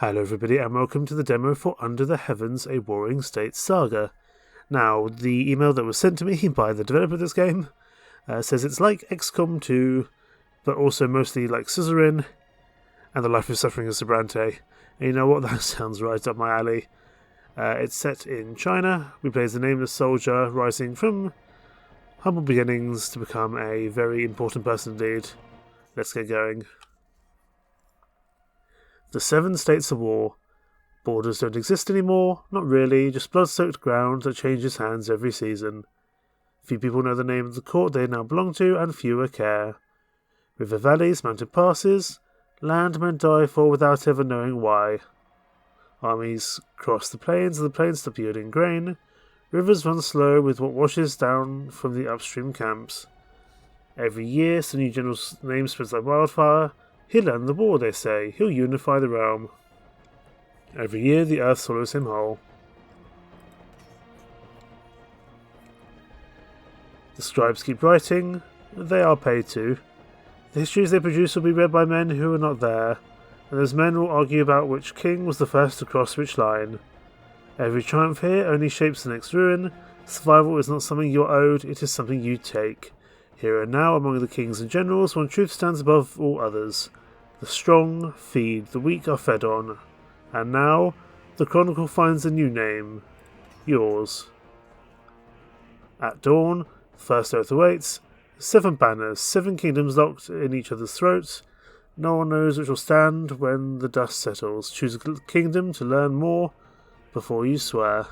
Hello everybody and welcome to the demo for Under the Heavens, a Warring States Saga. Now, the email that was sent to me by the developer of this game says it's like XCOM 2, but also mostly like Suzerain, and the life of suffering of Brante. And you know what, that sounds right up my alley. It's set in China. We play as a nameless soldier rising from humble beginnings to become a very important person indeed. Let's get going. The 7 states of war. Borders don't exist anymore, not really, just blood-soaked ground that changes hands every season. Few people know the name of the court they now belong to, and fewer care. River valleys, mountain passes, land men die for without ever knowing why. Armies cross the plains, and the plains stop yielding grain. Rivers run slow with what washes down from the upstream camps. Every year, some new general's name spreads like wildfire. He'll end the war, they say. He'll unify the realm. Every year, the earth swallows him whole. The scribes keep writing. They are paid to. The histories they produce will be read by men who are not there, and those men will argue about which king was the first to cross which line. Every triumph here only shapes the next ruin. Survival is not something you're owed, it is something you take. Here and now, among the kings and generals, one truth stands above all others. The strong feed, the weak are fed on. And now, the chronicle finds a new name. Yours. At dawn, the first oath awaits. 7 banners, 7 kingdoms locked in each other's throats. No one knows which will stand when the dust settles. Choose a kingdom to learn more before you swear.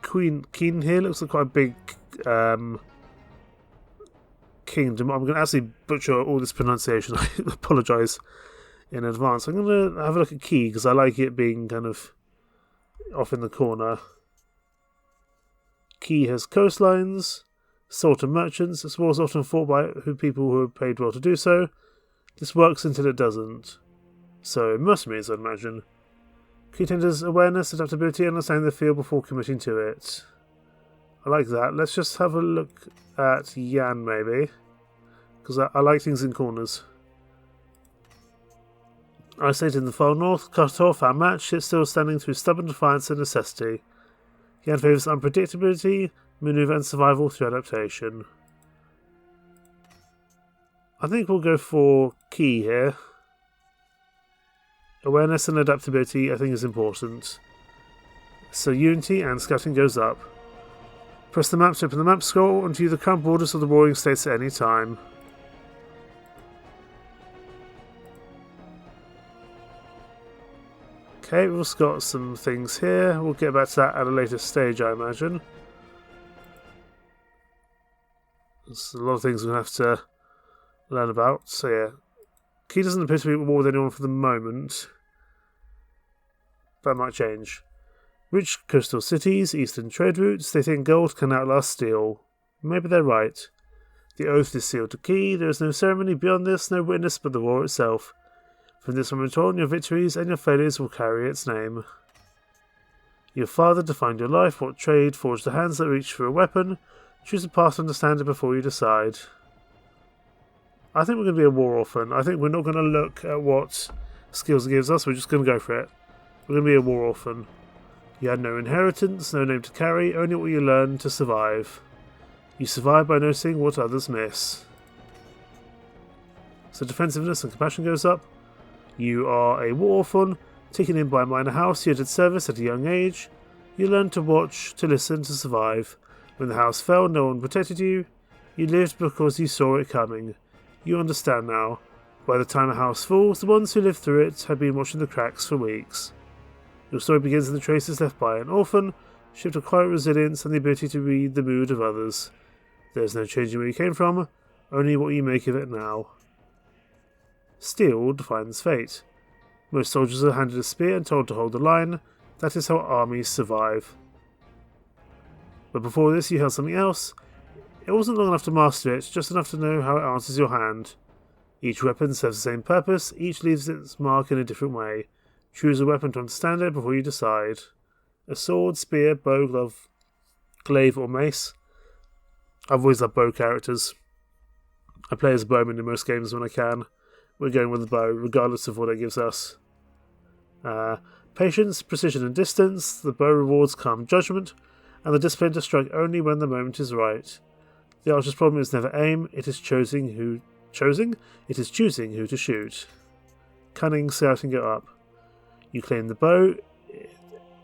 Keen here looks like quite a big kingdom. I'm going to actually butcher all this pronunciation. I apologise in advance. I'm going to have a look at Key because I like it being kind of off in the corner. Key has coastlines, sold to merchants. This war is often fought by people who are paid well to do so. This works until it doesn't. So mercenaries, I'd imagine. Key tenders awareness, adaptability, and understanding the field before committing to it. I like that. Let's just have a look at Yan, maybe. Because I like things in corners. Isolated in the far north, cut off, outmatched, yet still standing through stubborn defiance and necessity. Yan favours unpredictability, manoeuvre, and survival through adaptation. I think we'll go for Key here. Awareness and adaptability I think is important. So unity and scouting goes up. Press the map to open the map scroll and view the current borders of the warring states at any time. Okay, we've got some things here. We'll get back to that at a later stage, I imagine. There's a lot of things we'll have to learn about. So yeah, Key doesn't appear to be at war with anyone for the moment. That might change. Rich coastal cities, eastern trade routes, they think gold can outlast steel. Maybe they're right. The oath is sealed to Key. There is no ceremony beyond this, no witness but the war itself. From this moment on, your victories and your failures will carry its name. Your father defined your life, what trade forged the hands that reach for a weapon. Choose a path to understand it before you decide. I think we're going to be a war orphan. I think we're not going to look at what skills it gives us, we're just going to go for it. We're going to be a war orphan. You had no inheritance, no name to carry, only what you learned to survive. You survive by noticing what others miss. So defensiveness and compassion goes up. You are a war orphan, taken in by a minor house. You did service at a young age. You learned to watch, to listen, to survive. When the house fell, no one protected you. You lived because you saw it coming. You understand now. By the time a house falls, the ones who lived through it have been watching the cracks for weeks. Your story begins in the traces left by an orphan, shaped with quiet resilience and the ability to read the mood of others. There is no changing where you came from, only what you make of it now. Steel defines fate. Most soldiers are handed a spear and told to hold the line. That is how armies survive. But before this you held something else. It wasn't long enough to master it, just enough to know how it answers your hand. Each weapon serves the same purpose, each leaves its mark in a different way. Choose a weapon to understand it before you decide. A sword, spear, bow, glove, glaive or mace. I've always loved bow characters. I play as a bowman in most games when I can. We're going with the bow, regardless of what it gives us. Patience, precision and distance. The bow rewards calm judgment, and the discipline to strike only when the moment is right. The archer's problem is never aim, it is choosing who to shoot. Cunning, scouting it up. You claim the bow,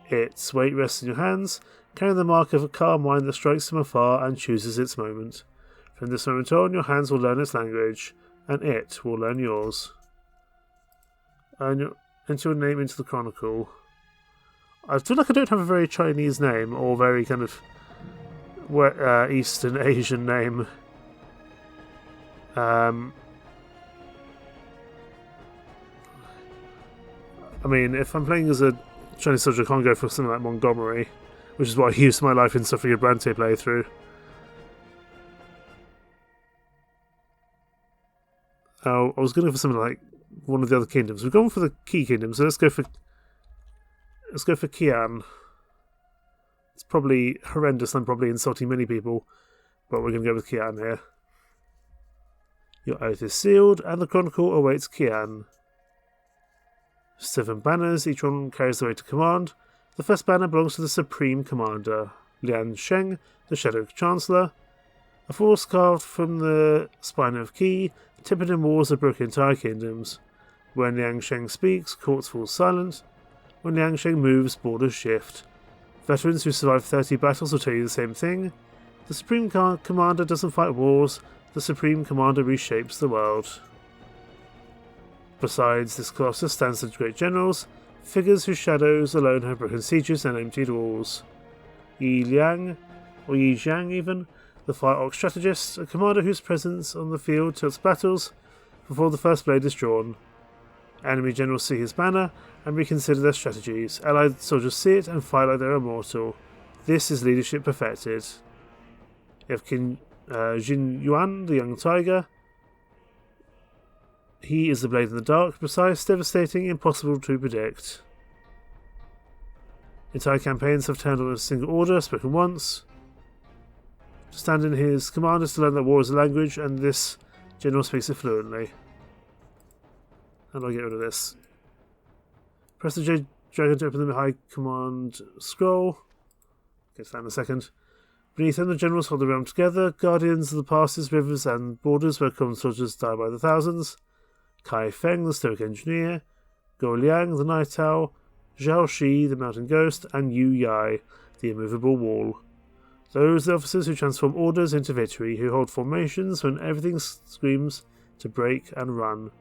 its weight rests in your hands, carrying the mark of a calm mind that strikes from afar and chooses its moment. From this moment on, your hands will learn its language, and it will learn yours. Enter your name into the chronicle. I feel like I don't have a very Chinese name, or very kind of Eastern Asian name. I mean, if I'm playing as a Chinese soldier, I can't go for something like Montgomery, which is what I used my life in suffering a Brante playthrough. I was going to go for something like one of the other kingdoms. We've gone for the key kingdom, so let's go for Qian. It's probably horrendous and probably insulting many people, but we're going to go with Qian here. Your oath is sealed, and the chronicle awaits Qian. 7 banners, each one carries the weight to command. The first banner belongs to the Supreme Commander, Lian Sheng, the Shadow Chancellor. A force carved from the spine of Qi, tempered in wars that broke entire kingdoms. When Liang Sheng speaks, courts fall silent. When Liang Sheng moves, borders shift. Veterans who survived 30 battles will tell you the same thing. The Supreme Commander doesn't fight wars, the Supreme Commander reshapes the world. Besides this colossus stands the great generals, figures whose shadows alone have broken sieges and emptied walls. Yi Liang, or Yi Jiang even, the Fire Ox strategist, a commander whose presence on the field tilts battles before the first blade is drawn. Enemy generals see his banner and reconsider their strategies. Allied soldiers see it and fight like they're immortal. This is leadership perfected. You have Jin Yuan, the young tiger. He is the blade in the dark, precise, devastating, impossible to predict. Entire campaigns have turned on a single order, spoken once. To stand in his command is to learn that war is a language, and this general speaks it fluently. And I'll get rid of this. Press the J Dragon to open the High Command scroll. Get to that in a second. Beneath them, the generals hold the realm together, guardians of the passes, rivers, and borders where common soldiers die by the thousands. Kai Feng, the stoic engineer. Go Liang, the night owl. Zhao Shi, the mountain ghost. And Yu Yai, the immovable wall. Those are the officers who transform orders into victory, who hold formations when everything screams to break and run.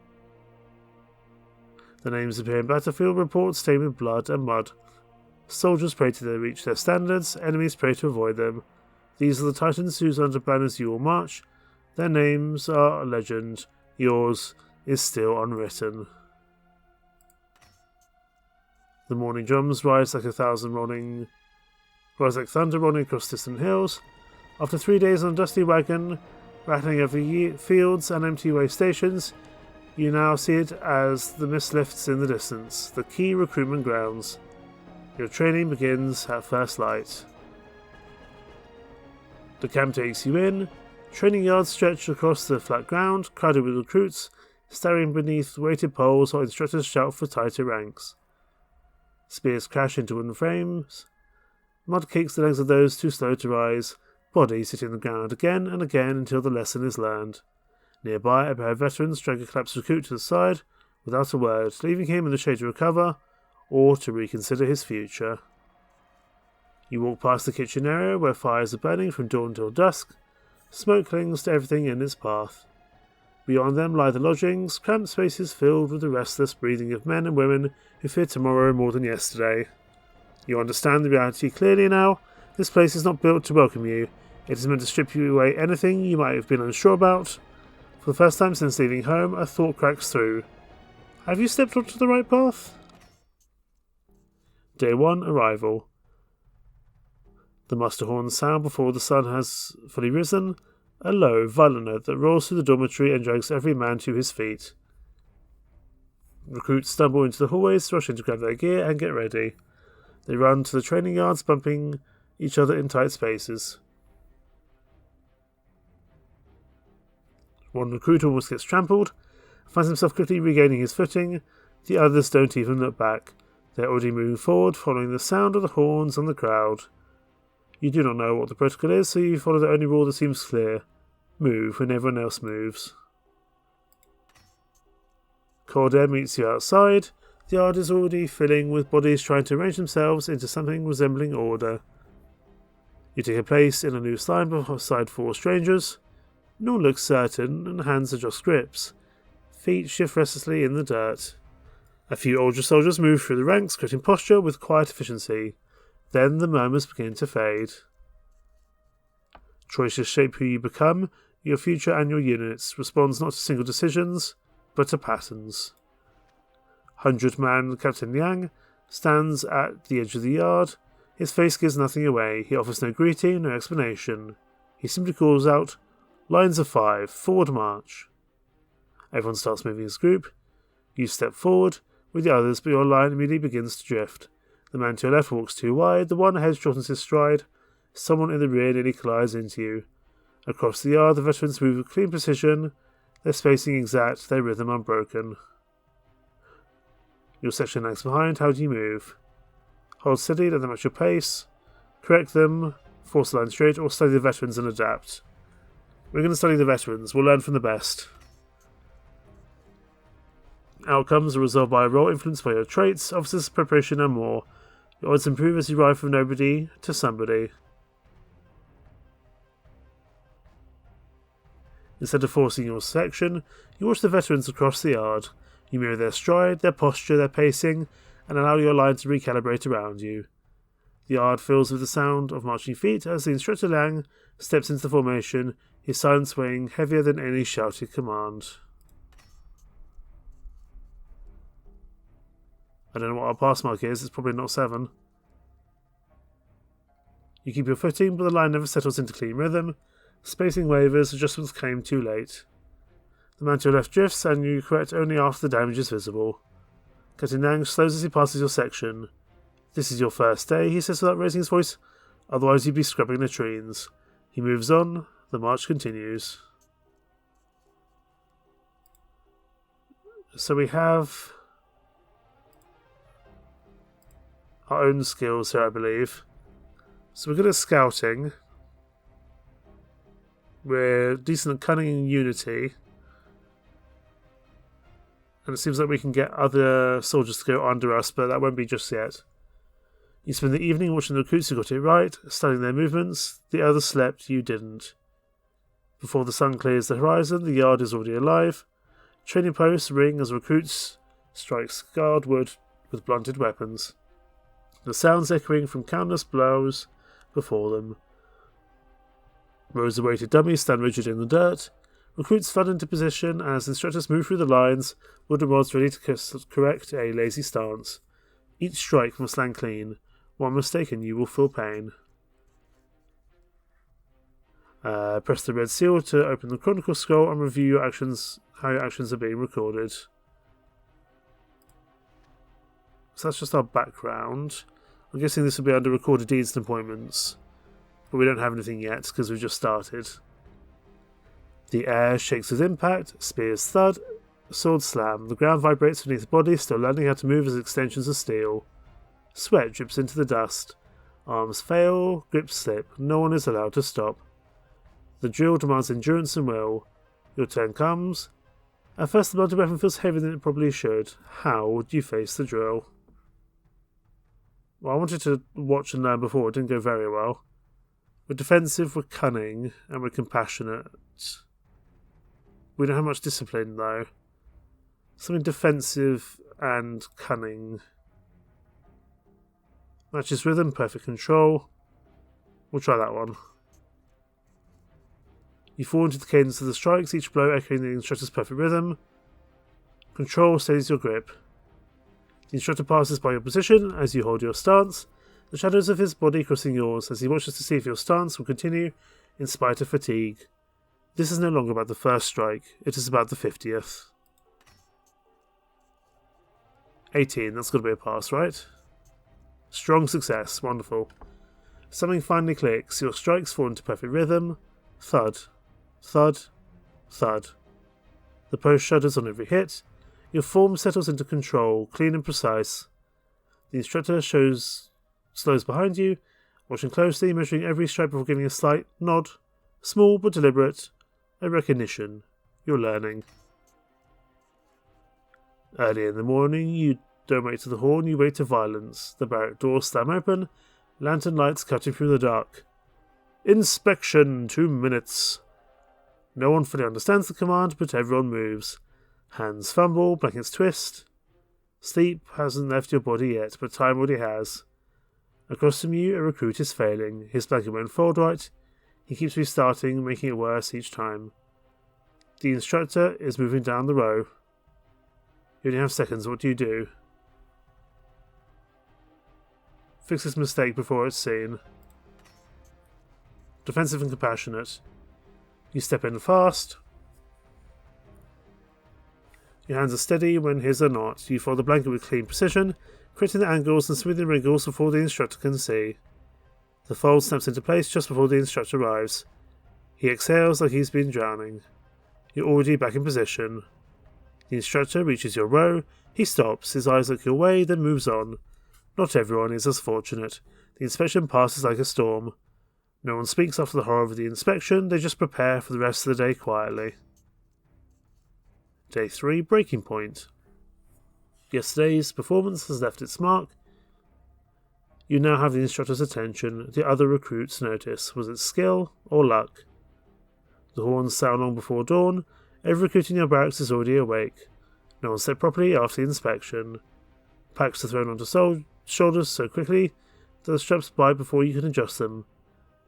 The names appear in battlefield reports stained with blood and mud. Soldiers pray to reach their standards, enemies pray to avoid them. These are the titans whose under banners you will march. Their names are a legend. Yours is still unwritten. The morning drums rise like thunder rolling across distant hills. After 3 days on a dusty wagon, rattling over fields and empty way stations, you now see it as the mist lifts in the distance, the key recruitment grounds. Your training begins at first light. The camp takes you in. Training yards stretch across the flat ground, crowded with recruits, staring beneath weighted poles while instructors shout for tighter ranks. Spears crash into wooden frames. Mud kicks the legs of those too slow to rise, bodies hitting the ground again and again until the lesson is learned. Nearby, a pair of veterans drag a collapsed recruit to the side without a word, leaving him in the shade to recover or to reconsider his future. You walk past the kitchen area where fires are burning from dawn till dusk. Smoke clings to everything in its path. Beyond them lie the lodgings, cramped spaces filled with the restless breathing of men and women who fear tomorrow more than yesterday. You understand the reality clearly now. This place is not built to welcome you. It is meant to strip you away anything you might have been unsure about. For the first time since leaving home, a thought cracks through. Have you stepped onto the right path? Day 1, Arrival. The muster horns sound before the sun has fully risen, a low, violent note that rolls through the dormitory and drags every man to his feet. Recruits stumble into the hallways, rushing to grab their gear and get ready. They run to the training yards, bumping each other in tight spaces. One recruit almost gets trampled. finds himself quickly regaining his footing. The others don't even look back. They're already moving forward, following the sound of the horns and the crowd. You do not know what the protocol is, so you follow the only rule that seems clear. Move when everyone else moves. Cold air meets you outside. The yard is already filling with bodies trying to arrange themselves into something resembling order. You take a place in a loose line beside 4 strangers. No one looks certain, and hands adjust grips. Feet shift restlessly in the dirt. A few older soldiers move through the ranks, creating posture with quiet efficiency. Then the murmurs begin to fade. Choices shape who you become. Your future and your units responds not to single decisions, but to patterns. 100-man Captain Liang stands at the edge of the yard. His face gives nothing away. He offers no greeting, no explanation. He simply calls out, "Lines of 5, forward march." Everyone starts moving as a group. You step forward with the others, but your line immediately begins to drift. The man to your left walks too wide. The one ahead shortens his stride. Someone in the rear nearly collides into you. Across the yard, the veterans move with clean precision. Their spacing exact, their rhythm unbroken. Your section lags behind. How do you move? Hold steady, let them match your pace. Correct them, force the line straight, or study the veterans and adapt. We're going to study the veterans. We'll learn from the best. Outcomes are resolved by a role influenced by your traits, officers, preparation, and more. Your odds improve as you ride from nobody to somebody. Instead of forcing your section, you watch the veterans across the yard. You mirror their stride, their posture, their pacing, and allow your line to recalibrate around you. The yard fills with the sound of marching feet as the instructor Liang steps into the formation, his silence weighing heavier than any shouted command. I don't know what our pass mark is, it's probably not 7. You keep your footing, but the line never settles into clean rhythm. Spacing wavers, adjustments came too late. The man to your left drifts, and you correct only after the damage is visible. Captain Liang slows as he passes your section. "This is your first day," he says without raising his voice. "Otherwise you'd be scrubbing latrines." He moves on. The march continues. So we have our own skills here, I believe. So we're good at scouting. We're decent at cunning and unity. And it seems like we can get other soldiers to go under us, but that won't be just yet. You spend the evening watching the recruits who got it right, studying their movements. The others slept, you didn't. Before the sun clears the horizon, the yard is already alive. Training posts ring as recruits strike scarred wood with blunted weapons. The sounds echoing from countless blows before them. Rows of weighted dummies stand rigid in the dirt. Recruits flood into position as instructors move through the lines, wooden rods ready to correct a lazy stance. Each strike must land clean. One mistake and you will feel pain. Press the red seal to open the chronicle scroll and review your actions, how your actions are being recorded. So that's just our background. I'm guessing this will be under recorded deeds and appointments. But we don't have anything yet because we've just started. The air shakes with impact, spears thud, swords slam. The ground vibrates beneath the body, still learning how to move as extensions of steel. Sweat drips into the dust. Arms fail, grips slip. No one is allowed to stop. The drill demands endurance and will. Your turn comes. At first the bloody weapon feels heavier than it probably should. How would you face the drill? Well, I wanted to watch and learn before. It didn't go very well. We're defensive, we're cunning, and we're compassionate. We don't have much discipline, though. Something defensive and cunning. Matches rhythm, perfect control. We'll try that one. You fall into the cadence of the strikes, each blow echoing the instructor's perfect rhythm. Control steadies your grip. The instructor passes by your position as you hold your stance, the shadows of his body crossing yours as he watches to see if your stance will continue in spite of fatigue. This is no longer about the first strike, it is about the 50th. 18, that's got to be a pass, right? Strong success, wonderful. Something finally clicks, your strikes fall into perfect rhythm. Thud, thud, thud. The post shudders on every hit. Your form settles into control, clean and precise. The instructor slows behind you, watching closely, measuring every strike before giving a slight nod. Small but deliberate. A recognition. You're learning. Early in the morning, you don't wait to the horn, you wait to violence. The barrack doors slam open, lantern lights cutting through the dark. Inspection, 2 minutes. No one fully understands the command, but everyone moves. Hands fumble, blankets twist. Sleep hasn't left your body yet, but time already has. Across from you, a recruit is failing. His blanket won't fold right. He keeps restarting, making it worse each time. The instructor is moving down the row. You only have seconds. What do you do? Fix this mistake before it's seen. Defensive and compassionate. You step in fast. Your hands are steady when his are not. You fold the blanket with clean precision, creating the angles and smoothing wrinkles before the instructor can see. The fold snaps into place just before the instructor arrives. He exhales like he's been drowning. You're already back in position. The instructor reaches your row. He stops, his eyes look your way, then moves on. Not everyone is as fortunate. The inspection passes like a storm. No one speaks after the horror of the inspection, they just prepare for the rest of the day quietly. Day 3, breaking point. Yesterday's performance has left its mark. You now have the instructor's attention. The other recruits notice. Was it skill or luck? The horns sound long before dawn. Every recruit in your barracks is already awake. No one slept properly after the inspection. Packs are thrown onto shoulders so quickly that the straps bite before you can adjust them.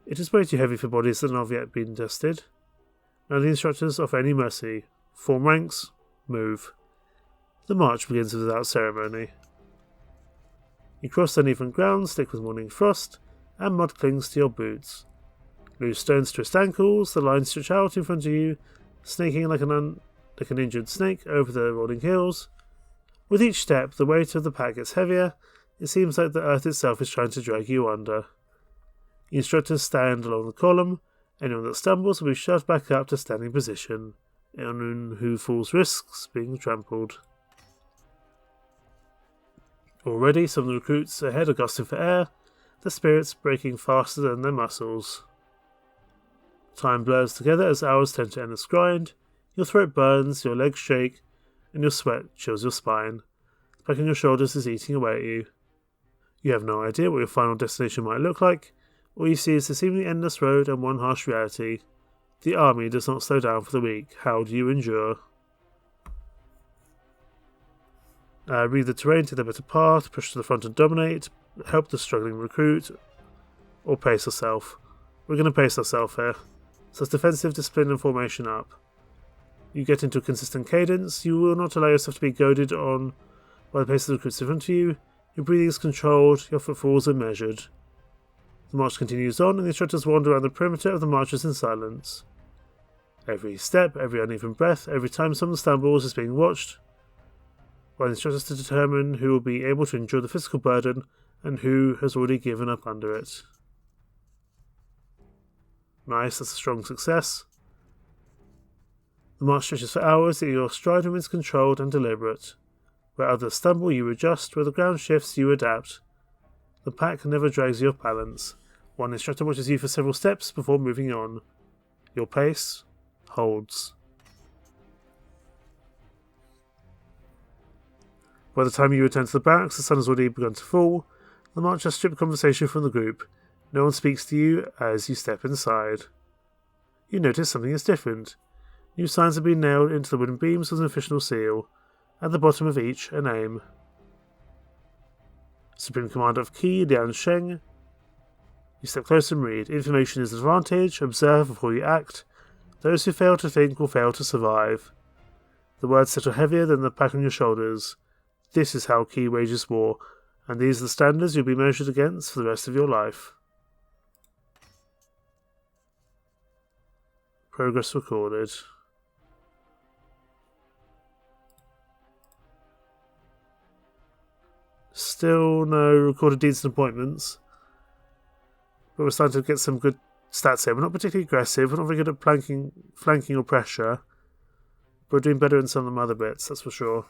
It is way too heavy for bodies that have not yet been tested. Now the instructors offer any mercy. Form ranks. Move. The march begins without ceremony. You cross uneven ground, slick with morning frost, and mud clings to your boots. Loose stones twist ankles, the lines stretch out in front of you, snaking like an injured snake over the rolling hills. With each step, the weight of the pack gets heavier. It seems like the earth itself is trying to drag you under. The instructors stand along the column. Anyone that stumbles will be shoved back up to standing position. Anyone who falls risks being trampled. Already, some of the recruits ahead are gasping for air, their spirits breaking faster than their muscles. Time blurs together as hours tend to endless grind. Your throat burns, your legs shake, and your sweat chills your spine. The pack on your shoulders is eating away at you. You have no idea what your final destination might look like. All you see is the seemingly endless road and one harsh reality. The army does not slow down for the weak. How do you endure? Read the terrain to the better path, push to the front and dominate, help the struggling recruit, or pace yourself. We're going to pace ourselves here. So it's defensive, discipline and formation up. You get into a consistent cadence. You will not allow yourself to be goaded on by the pace of the recruits in front of you. Your breathing is controlled, your footfalls are measured. The march continues on, and the instructors wander around the perimeter of the marchers in silence. Every step, every uneven breath, every time someone stumbles is being watched by the instructors to determine who will be able to endure the physical burden and who has already given up under it. Nice, that's a strong success. The march stretches for hours, yet your stride remains controlled and deliberate. Where others stumble, you adjust. Where the ground shifts, you adapt. The pack never drags you off balance. One instructor watches you for several steps before moving on. Your pace holds. By the time you return to the barracks, the sun has already begun to fall. The march has stripped conversation from the group. No one speaks to you as you step inside. You notice something is different. New signs have been nailed into the wooden beams with an official seal. At the bottom of each, a name. Supreme Commander of Qi, Lian Sheng. You step close and read. Information is an advantage. Observe before you act. Those who fail to think will fail to survive. The words settle heavier than the pack on your shoulders. This is how Qi wages war, and these are the standards you'll be measured against for the rest of your life. Progress recorded. Still no recorded deeds and appointments, but we're starting to get some good stats here. We're not particularly aggressive, we're not very good at flanking or pressure, but we're doing better in some of the other bits, that's for sure.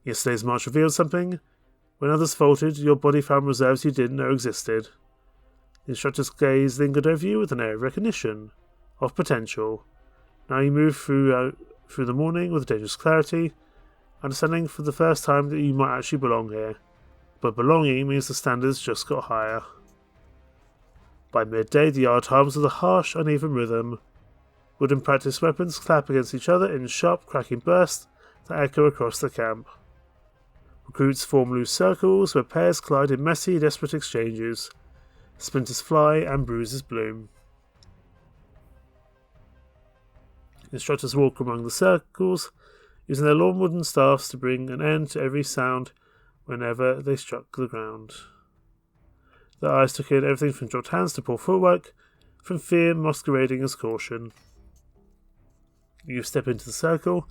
Yesterday's march revealed something. When others faltered, your body found reserves you didn't know existed. The instructor's gaze lingered over you with an air of recognition, of potential. Now you move through the morning with dangerous clarity, understanding for the first time that you might actually belong here. But belonging means the standards just got higher. By midday, the yard hums with a harsh, uneven rhythm. Wooden practice weapons clap against each other in sharp, cracking bursts that echo across the camp. Recruits form loose circles where pairs collide in messy, desperate exchanges. Splinters fly and bruises bloom. Instructors walk among the circles, using their long wooden staffs to bring an end to every sound whenever they struck the ground. Their eyes took in everything from dropped hands to poor footwork, from fear masquerading as caution. You step into the circle.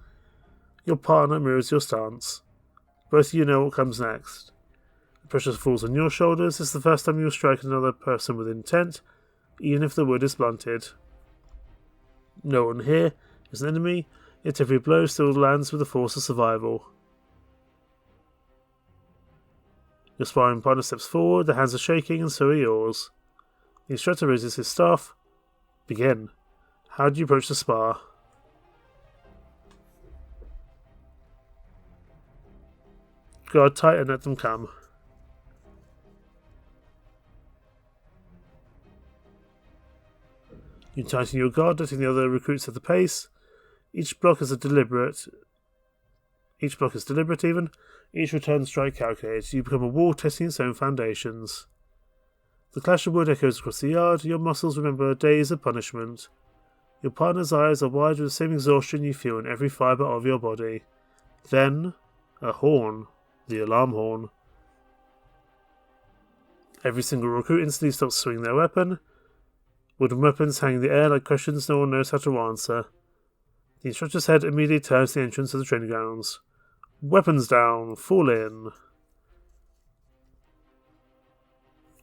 Your partner mirrors your stance. Both of you know what comes next. The pressure falls on your shoulders. It's the first time you'll strike another person with intent, even if the wood is blunted. No one here is an enemy, yet every blow still lands with the force of survival. Your sparring partner steps forward, their hands are shaking, and so are yours. The instructor raises his staff. Begin. How do you approach the spar? Guard tight and let them come. You tighten your guard, letting the other recruits at the pace. Each block is deliberate even. Each return strike calculated. You become a wall testing its own foundations. The clash of wood echoes across the yard. Your muscles remember days of punishment. Your partner's eyes are wide with the same exhaustion you feel in every fibre of your body. Then, a horn. The alarm horn. Every single recruit instantly stops swinging their weapon. Wooden weapons hang in the air like questions no one knows how to answer. The instructor's head immediately turns to the entrance of the training grounds. Weapons down, fall in.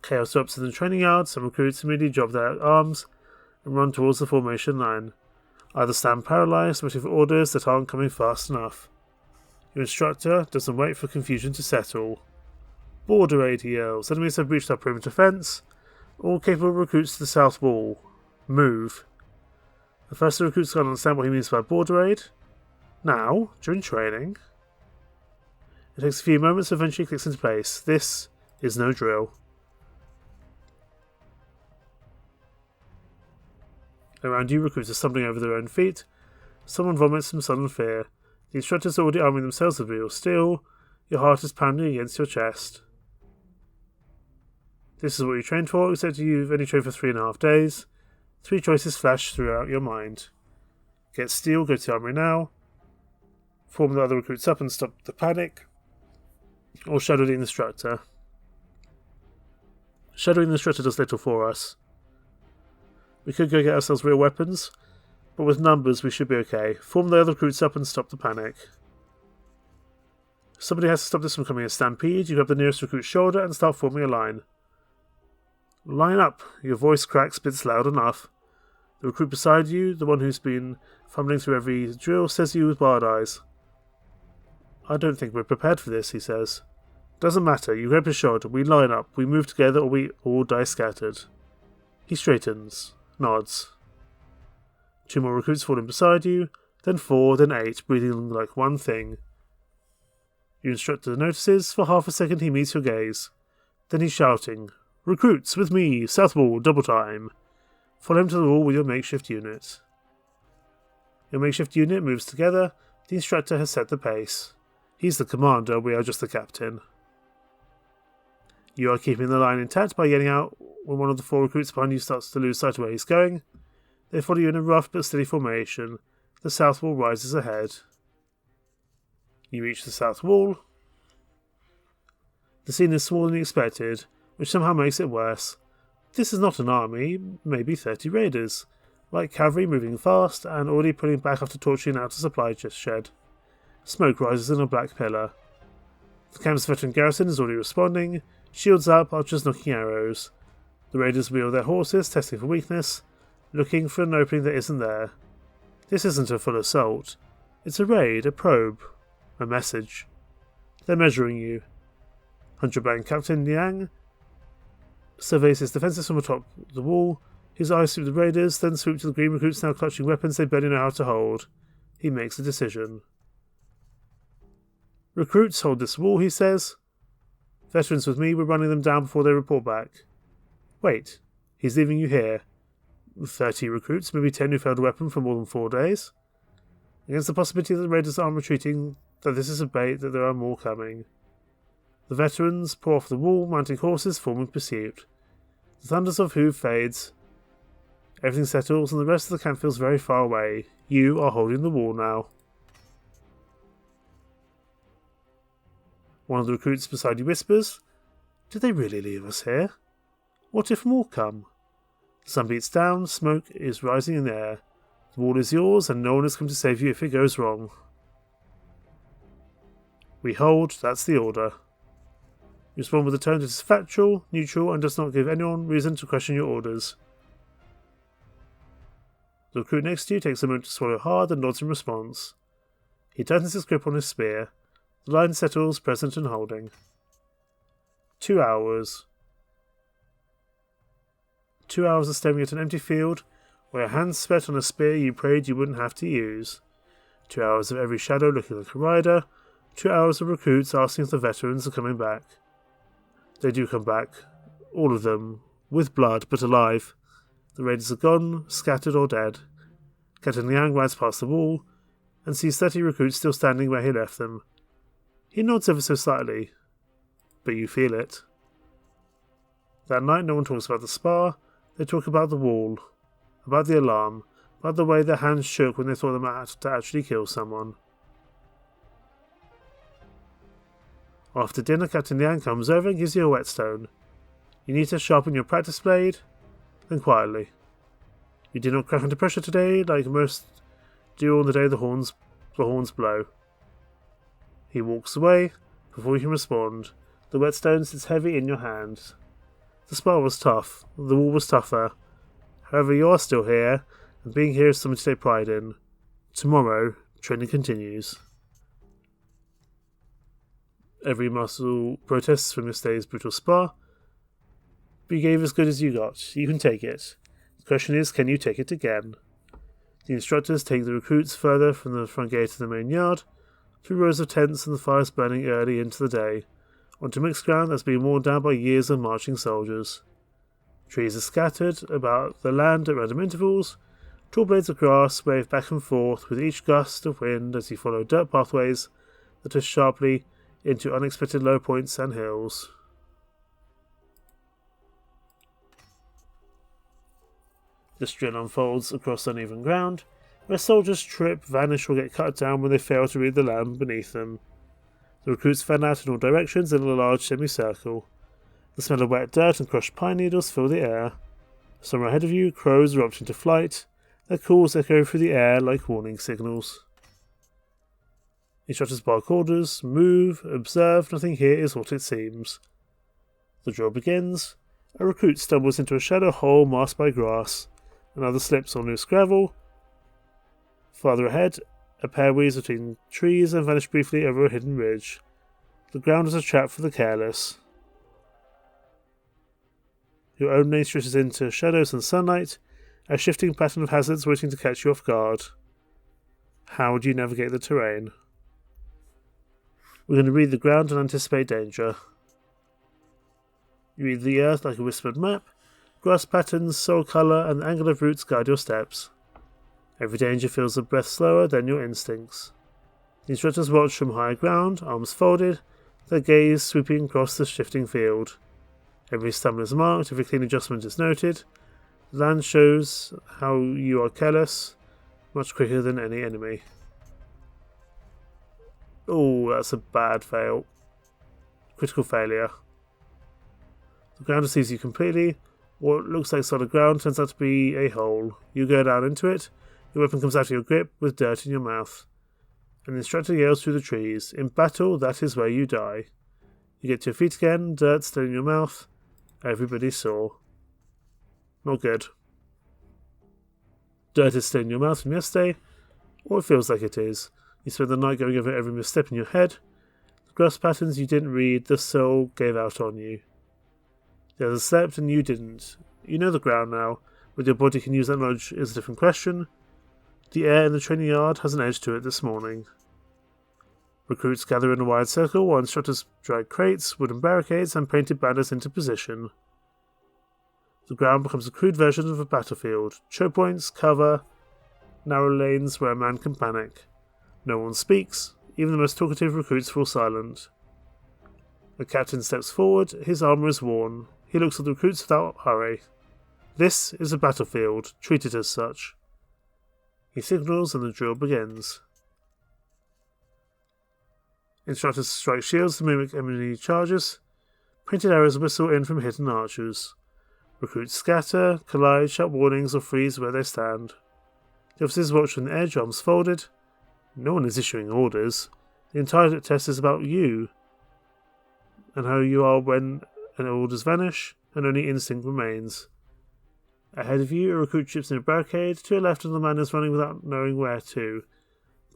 Chaos erupts in the training yard. Some recruits immediately drop their arms and run towards the formation line. Either stand paralysed, waiting for orders that aren't coming fast enough. Your instructor doesn't wait for confusion to settle. Border aid, he yells. Enemies have breached our perimeter fence. All capable recruits to the south wall. Move. At first the recruits can't understand what he means by border aid. Now, during training, it takes a few moments, eventually clicks into place. This is no drill. Around you, recruits are stumbling over their own feet. Someone vomits from sudden fear. The instructors are already arming themselves with real steel. Your heart is pounding against your chest. This is what you trained for, except you've only trained for 3.5 days. 3 choices flash throughout your mind. Get steel, go to the armory now. Form the other recruits up and stop the panic. Or shadow the instructor. Shadowing the instructor does little for us. We could go get ourselves real weapons, but with numbers we should be okay. Form the other recruits up and stop the panic. Somebody has to stop this from becoming a stampede. You grab the nearest recruit's shoulder and start forming a line. Line up. Your voice cracks, but it's loud enough. The recruit beside you, the one who's been fumbling through every drill, says to you with barred eyes. I don't think we're prepared for this, he says. Doesn't matter. You grab his shoulder. We line up. We move together or we all die scattered. He straightens. Nods. 2 more recruits fall in beside you, then 4, then 8, breathing like one thing. Your instructor notices. For half a second he meets your gaze. Then he's shouting, Recruits, with me, south wall, double time. Follow him to the wall with your makeshift unit. Your makeshift unit moves together. The instructor has set the pace. He's the commander, we are just the captain. You are keeping the line intact by yelling out when one of the 4 recruits behind you starts to lose sight of where he's going. They follow you in a rough but steady formation. The south wall rises ahead. You reach the south wall. The scene is smaller than you expected, which somehow makes it worse. This is not an army, maybe 30 raiders, like cavalry moving fast and already pulling back after torching out a supply shed. Smoke rises in a black pillar. The camp's veteran garrison is already responding, shields up, archers knocking arrows. The raiders wheel their horses, testing for weakness. looking for an opening that isn't there. This isn't a full assault. It's a raid, a probe, a message. They're measuring you. 100-band Captain Liang surveys his defences from atop the wall. His eyes sweep the raiders, then swoop to the green recruits now clutching weapons they barely know how to hold. He makes a decision. Recruits, hold this wall, he says. Veterans with me, we're running them down before they report back. Wait, he's leaving you here. 30 recruits, maybe 10 who failed a weapon for more than 4 days. Against the possibility that the raiders aren't retreating, that this is a bait, that there are more coming. The veterans pour off the wall, mounting horses, forming pursuit. The thunders of hoof fades. Everything settles, and the rest of the camp feels very far away. You are holding the wall now. One of the recruits beside you whispers, "Did they really leave us here? What if more come?" The sun beats down, smoke is rising in the air. The wall is yours, and no one has come to save you if it goes wrong. We hold, that's the order. You respond with a tone that is factual, neutral, and does not give anyone reason to question your orders. The recruit next to you takes a moment to swallow hard and nods in response. He tightens his grip on his spear. The line settles, present and holding. 2 hours. 2 hours of staring at an empty field, where your hands sweat on a spear you prayed you wouldn't have to use. 2 hours of every shadow looking like a rider. 2 hours of recruits asking if the veterans are coming back. They do come back. All of them. With blood, but alive. The raiders are gone, scattered or dead. Captain Liang rides past the wall, and sees 30 recruits still standing where he left them. He nods ever so slightly, but you feel it. That night no one talks about the spar, they talk about the wall, about the alarm, about the way their hands shook when they thought they might have to actually kill someone. After dinner, Captain Liang comes over and gives you a whetstone. You need to sharpen your practice blade, then quietly. You did not crack under pressure today, like most do on the day the horns blow. He walks away. Before you can respond, the whetstone sits heavy in your hand. The spar was tough, the wall was tougher. However, you are still here, and being here is something to take pride in. Tomorrow, training continues. Every muscle protests from yesterday's brutal spar, but you gave as good as you got. You can take it. The question is, can you take it again? The instructors take the recruits further from the front gate of the main yard, through rows of tents and the fires burning early into the day, onto mixed ground that's been worn down by years of marching soldiers. Trees are scattered about the land at random intervals. Tall blades of grass wave back and forth with each gust of wind as you follow dirt pathways that twist sharply into unexpected low points and hills. This drill unfolds across uneven ground, where soldiers trip, vanish, or get cut down when they fail to read the land beneath them. The recruits fan out in all directions in a large semicircle. The smell of wet dirt and crushed pine needles fill the air. Somewhere ahead of you, crows erupt into flight. Their calls echo through the air like warning signals. Instructors bark orders, move, observe, nothing here is what it seems. The drill begins. A recruit stumbles into a shallow hole masked by grass. Another slips on loose gravel. Farther ahead, a pair weaves between trees and vanish briefly over a hidden ridge. The ground is a trap for the careless. Your own lane stretches into shadows and sunlight, a shifting pattern of hazards waiting to catch you off guard. How do you navigate the terrain? We're going to read the ground and anticipate danger. You read the earth like a whispered map. Grass patterns, soil colour, and the angle of roots guide your steps. Every danger feels a breath slower than your instincts. The instructors watch from higher ground, arms folded, their gaze sweeping across the shifting field. Every stumble is marked, every clean adjustment is noted. The land shows how you are careless, much quicker than any enemy. Oh, that's a bad fail. Critical failure. The ground deceives you completely. What looks like solid ground turns out to be a hole. You go down into it. Your weapon comes out of your grip with dirt in your mouth. And the instructor yells through the trees. In battle, that is where you die. You get to your feet again, dirt still in your mouth. Everybody saw. Not good. Dirt is staying in your mouth from yesterday, or it feels like it is. You spent the night going over every misstep in your head. The grass patterns you didn't read, the soul gave out on you. The others slept and you didn't. You know the ground now. Whether your body can use that knowledge is a different question. The air in the training yard has an edge to it this morning. Recruits gather in a wide circle while instructors drag crates, wooden barricades, and painted banners into position. The ground becomes a crude version of a battlefield. Choke points, cover, narrow lanes where a man can panic. No one speaks. Even the most talkative recruits fall silent. The captain steps forward. His armour is worn. He looks at the recruits without hurry. This is a battlefield. Treat it as such. He signals and the drill begins. Instructors strike shields to mimic enemy charges. Painted arrows whistle in from hidden archers. Recruits scatter, collide, shout warnings, or freeze where they stand. The officers watch from the edge, arms folded. No one is issuing orders. The entire test is about you, and how you are when orders vanish, and only instinct remains. Ahead of you, a recruit chips in a barricade. To your left, another man is running without knowing where to.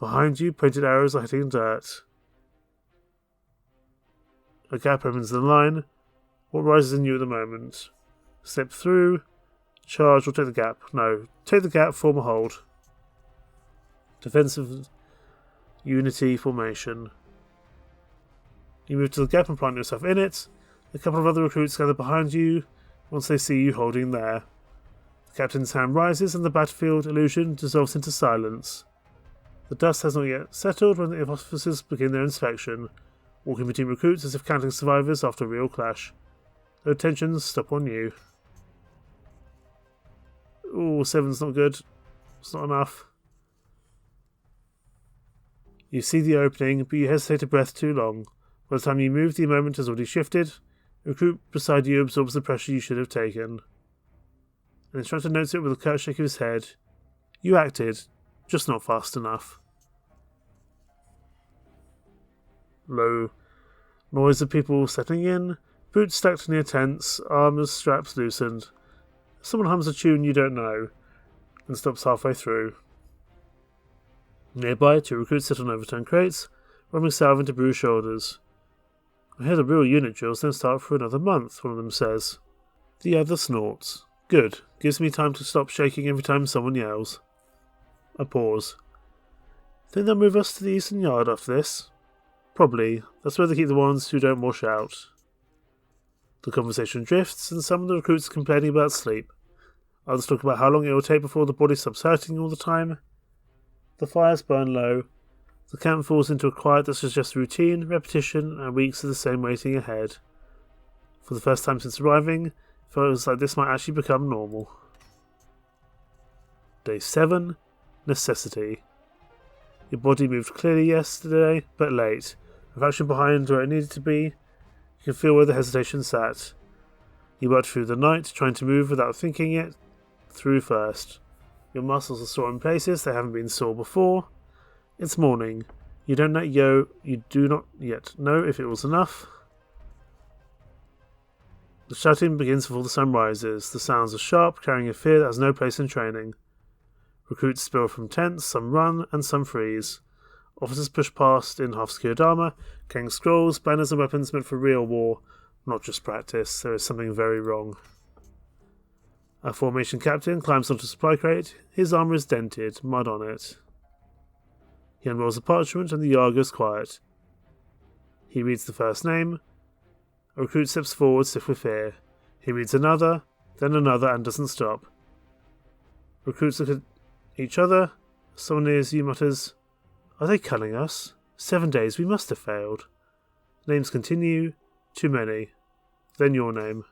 Behind you, pointed arrows are hitting dirt. A gap opens in the line. What rises in you at the moment? Step through, charge, or take the gap. No, take the gap, form a hold. Defensive unity formation. You move to the gap and plant yourself in it. A couple of other recruits gather behind you once they see you holding there. The captain's hand rises and the battlefield illusion dissolves into silence. The dust has not yet settled when the officers begin their inspection, walking between recruits as if counting survivors after a real clash. Their tensions stop on you. Ooh, 7's not good. It's not enough. You see the opening, but you hesitate a breath too long. By the time you move, the moment has already shifted. A recruit beside you absorbs the pressure you should have taken. An instructor notes it with a curt shake of his head. You acted, just not fast enough. Low noise of people settling in, boots stacked near tents, armour straps loosened. Someone hums a tune you don't know, and stops halfway through. Nearby, 2 recruits sit on overturned crates, rubbing salve into bruised shoulders. I hear the real unit drills don't start for another month, one of them says. The other snorts. Good. Gives me time to stop shaking every time someone yells. A pause. Think they'll move us to the eastern yard after this? Probably. That's where they keep the ones who don't wash out. The conversation drifts, and some of the recruits are complaining about sleep. Others talk about how long it will take before the body stops hurting all the time. The fires burn low. The camp falls into a quiet that suggests routine, repetition, and weeks of the same waiting ahead. For the first time since arriving, it feels like this might actually become normal. Day 7. Necessity. Your body moved clearly yesterday, but late. With action behind where it needed to be, you can feel where the hesitation sat. You worked through the night, trying to move without thinking it through first. Your muscles are sore in places they haven't been sore before. It's morning. You do not yet know if it was enough. The shouting begins before the sun rises. The sounds are sharp, carrying a fear that has no place in training. Recruits spill from tents, some run, and some freeze. Officers push past in half-secured armour, carrying scrolls, banners and weapons meant for real war, not just practice. There is something very wrong. A formation captain climbs onto a supply crate. His armour is dented, mud on it. He unrolls a parchment and the yard goes quiet. He reads the first name. A recruit steps forward, stiff with fear. He reads another, then another, and doesn't stop. Recruits look at each other. Someone near you mutters, "Are they culling us? 7 days, we must have failed." Names continue. Too many. Then your name.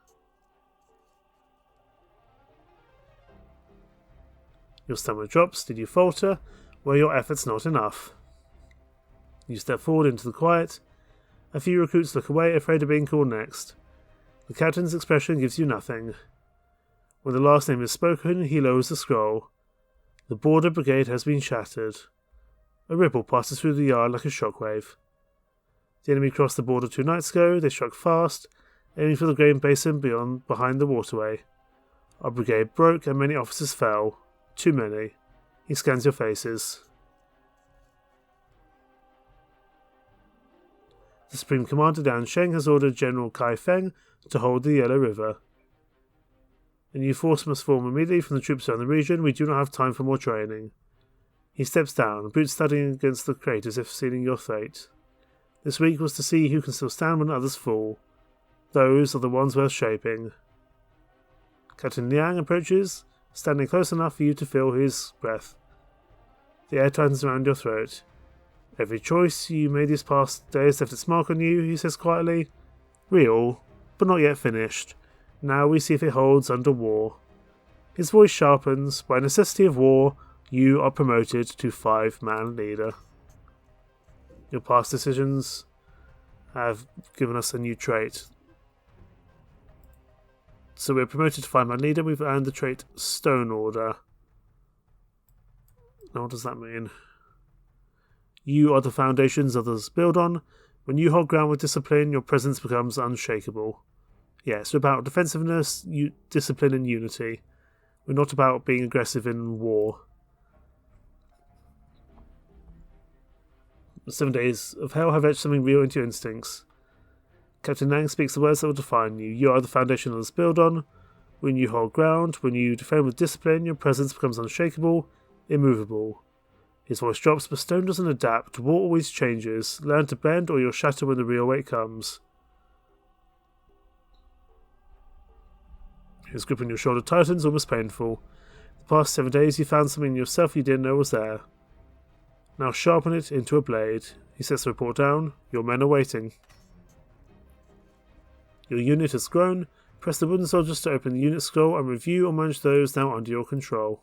Your stamina drops. Did you falter? Were your efforts not enough? You step forward into the quiet. A few recruits look away, afraid of being called next. The captain's expression gives you nothing. When the last name is spoken, he lowers the scroll. The border brigade has been shattered. A ripple passes through the yard like a shockwave. The enemy crossed the border 2 nights ago. They struck fast, aiming for the grain basin behind the waterway. Our brigade broke and many officers fell. Too many. He scans your faces. The Supreme Commander Dan Sheng has ordered General Kai Feng to hold the Yellow River. A new force must form immediately from the troops around the region. We do not have time for more training. He steps down, boots thudding against the crate as if sealing your fate. This week was to see who can still stand when others fall. Those are the ones worth shaping. Captain Liang approaches, standing close enough for you to feel his breath. The air tightens around your throat. Every choice you made these past days left its mark on you, he says quietly. Real, but not yet finished. Now we see if it holds under war. His voice sharpens. By necessity of war, you are promoted to 5-man leader. Your past decisions have given us a new trait. So we're promoted to 5-man leader. We've earned the trait Stone Order. Now what does that mean? You are the foundations others build on. When you hold ground with discipline, your presence becomes unshakable. Yes, we're about defensiveness, discipline and unity. We're not about being aggressive in war. 7 days of hell have etched something real into your instincts. Captain Lang speaks the words that will define you. You are the foundation others build on. When you hold ground, when you defend with discipline, your presence becomes unshakable, immovable. His voice drops, but stone doesn't adapt. War always changes. Learn to bend or you'll shatter when the real weight comes. His grip on your shoulder tightens, almost painful. The past 7 days you found something in yourself you didn't know was there. Now sharpen it into a blade. He sets the report down. Your men are waiting. Your unit has grown. Press the wooden soldiers to open the unit scroll and review or manage those now under your control.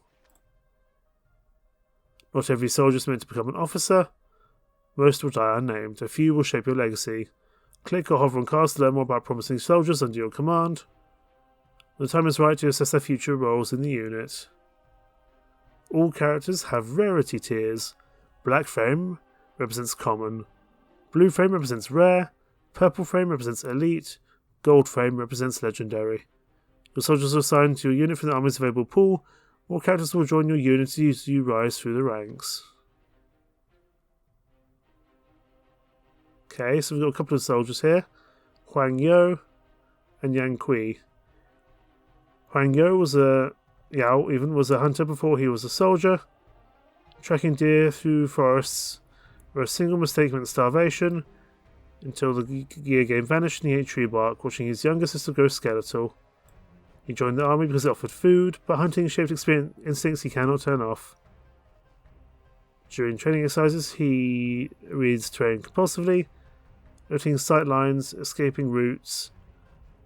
Not every soldier is meant to become an officer. Most will die unnamed. A few will shape your legacy. Click or hover on cards to learn more about promising soldiers under your command. When the time is right to assess their future roles in the unit. All characters have rarity tiers. Black frame represents common. Blue frame represents rare. Purple frame represents elite. Gold frame represents legendary. Your soldiers are assigned to your unit from the army's available pool. More characters will join your unit as you rise through the ranks. Okay, so we've got a couple of soldiers here. Huang Yo and Yang Kui. Huang Yo was a hunter before he was a soldier. Tracking deer through forests where a single mistake meant starvation until the gear game vanished and he ate tree bark, watching his younger sister grow skeletal. He joined the army because it offered food, but hunting shaped instincts he cannot turn off. During training exercises, he reads terrain compulsively, noting sight lines, escape routes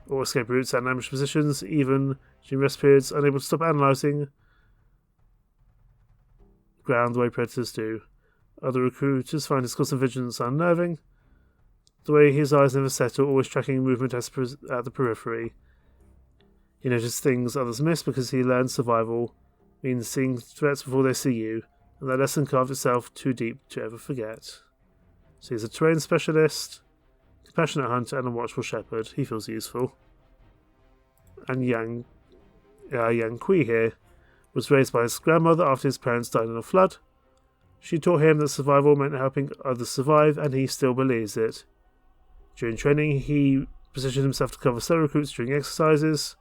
and ambush positions, even during rest periods, unable to stop analysing ground the way predators do. Other recruiters find his constant vigilance unnerving. The way his eyes never settle, always tracking movement at the periphery. He notices things others miss because he learns survival means seeing threats before they see you, and that lesson carved itself too deep to ever forget. So he's a terrain specialist, compassionate hunter, and a watchful shepherd. He feels useful. And Yang Kui here was raised by his grandmother after his parents died in a flood. She taught him that survival meant helping others survive, and he still believes it. During training, he positioned himself to cover slow recruits during exercises,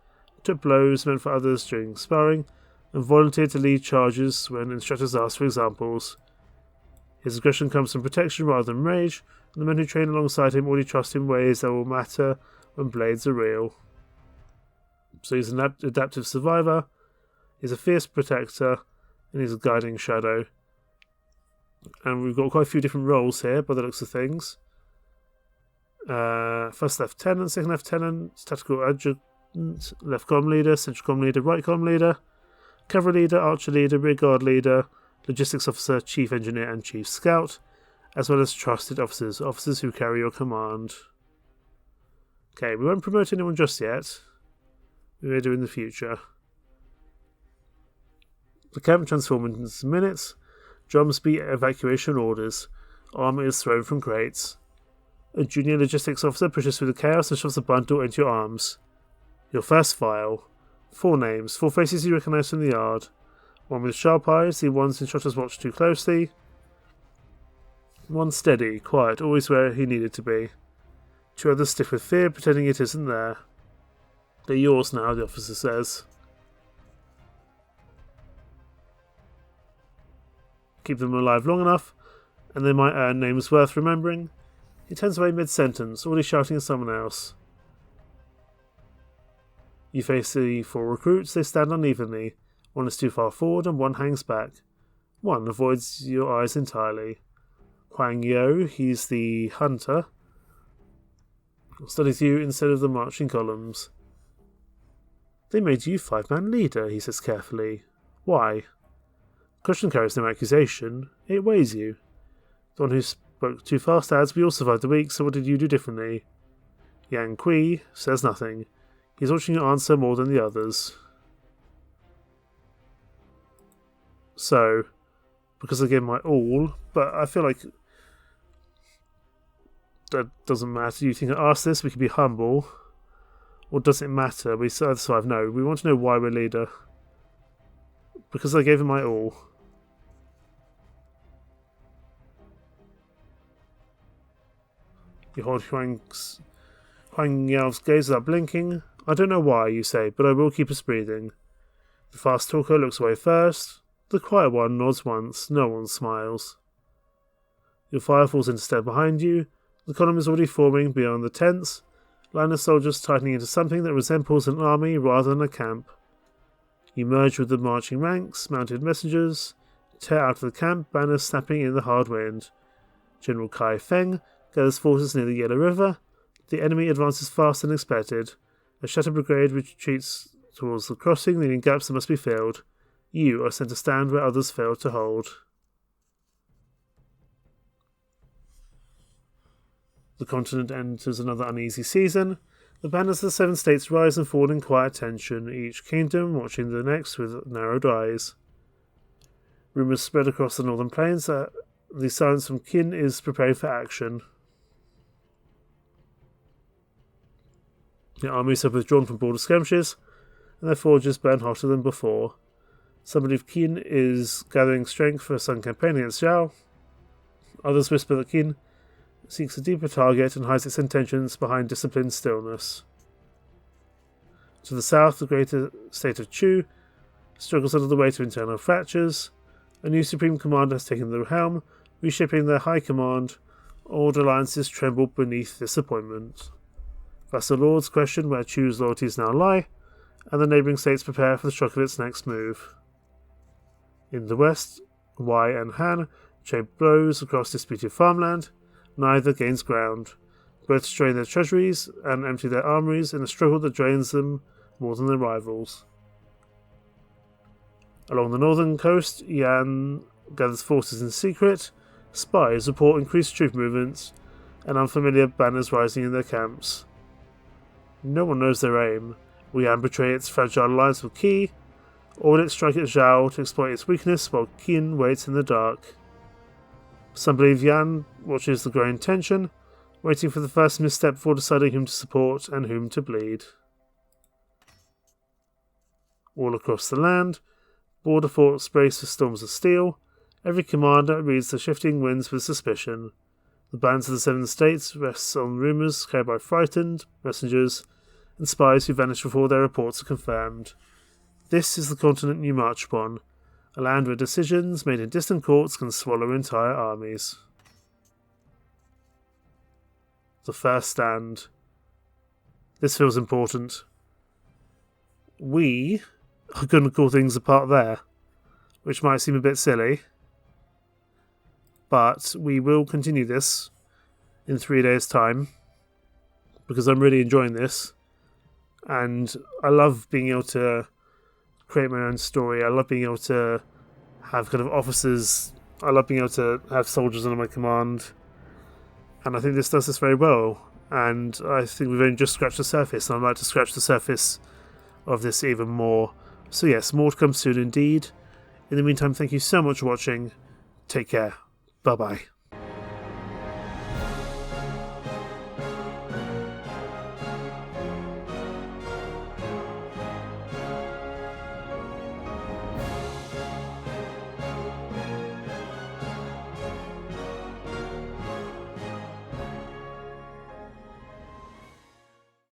took blows meant for others during sparring, and volunteered to lead charges when instructors asked for examples. His aggression comes from protection rather than rage, and the men who train alongside him already trust in ways that will matter when blades are real. So he's an adaptive survivor, he's a fierce protector, and he's a guiding shadow. And we've got quite a few different roles here by the looks of things. First Lieutenant, Second Lieutenant, Tactical Adjutant, Left Comm Leader, Central Comm Leader, Right Comm Leader, Cavalry Leader, Archer Leader, Rear Guard Leader, Logistics Officer, Chief Engineer and Chief Scout, as well as Trusted Officers who carry your command. Okay, we won't promote anyone just yet. We may do in the future. The camp transforms in minutes. Drums beat evacuation orders. Armor is thrown from crates. A junior logistics officer pushes through the chaos and shoves a bundle into your arms. Your first file. 4 names, 4 faces you recognise from the yard. One with sharp eyes, the ones instructors watch too closely. One steady, quiet, always where he needed to be. Two others stiff with fear, pretending it isn't there. They're yours now, the officer says. Keep them alive long enough, and they might earn names worth remembering. He turns away mid-sentence, already shouting at someone else. You face the 4 recruits, they stand unevenly. One is too far forward and one hangs back. One avoids your eyes entirely. Huang Yo, he's the hunter, studies you instead of the marching columns. They made you 5-man leader, he says carefully. Why? Question carries no accusation. It weighs you. The one who spoke too fast adds, we all survived the week, so what did you do differently? Yang Kui says nothing. He's watching you answer more than the others. So, because I gave my all, but I feel like that doesn't matter. You think I asked this, we could be humble. Or does it matter? We survive. No, we want to know why we're leader. Because I gave him my all. You hold Huang Yao's gaze without blinking. I don't know why, you say, but I will keep us breathing. The fast talker looks away first. The quiet one nods once. No one smiles. Your fire falls into step behind you. The column is already forming beyond the tents. Line of soldiers tightening into something that resembles an army rather than a camp. You merge with the marching ranks, mounted messengers, tear out of the camp, banners snapping in the hard wind. General Kai Feng gathers forces near the Yellow River. The enemy advances faster than expected. A shattered brigade retreats towards the crossing, leaving gaps that must be filled. You are sent to stand where others failed to hold. The continent enters another uneasy season. The banners of the 7 states rise and fall in quiet tension, each kingdom watching the next with narrowed eyes. Rumours spread across the northern plains that the silence from Qin is preparing for action. The armies have withdrawn from border skirmishes, and their forges burn hotter than before. Some believe Qin is gathering strength for some campaign against Zhao. Others whisper that Qin seeks a deeper target and hides its intentions behind disciplined stillness. To the south, the greater state of Chu struggles under the weight of internal fractures. A new supreme commander has taken the helm, reshaping their high command. Old alliances tremble beneath disappointment. Vassal lords question where Chu's loyalties now lie, and the neighbouring states prepare for the shock of its next move. In the west, Wei and Han trade blows across disputed farmland. Neither gains ground. Both strain their treasuries and empty their armories in a struggle that drains them more than their rivals. Along the northern coast, Yan gathers forces in secret. Spies report increased troop movements and unfamiliar banners rising in their camps. No one knows their aim. Will Yan betray its fragile alliance with Qi, or will it strike at Zhao to exploit its weakness while Qin waits in the dark? Some believe Yan watches the growing tension, waiting for the first misstep before deciding whom to support and whom to bleed. All across the land, border forts brace for storms of steel. Every commander reads the shifting winds with suspicion. The bands of the 7 states rests on rumours carried by frightened messengers and spies who vanish before their reports are confirmed. This is the continent you march upon, a land where decisions made in distant courts can swallow entire armies. The first stand. This feels important. We are going to call things apart there, which might seem a bit silly, but we will continue this in 3 days' time, because I'm really enjoying this, and I love being able to create my own story. I love being able to have kind of officers. I love being able to have soldiers under my command, and I think this does this very well, and I think we've only just scratched the surface, and I'd like to scratch the surface of this even more. So yes, more to come soon indeed. In the meantime, thank you so much for watching. Take care. Bye bye.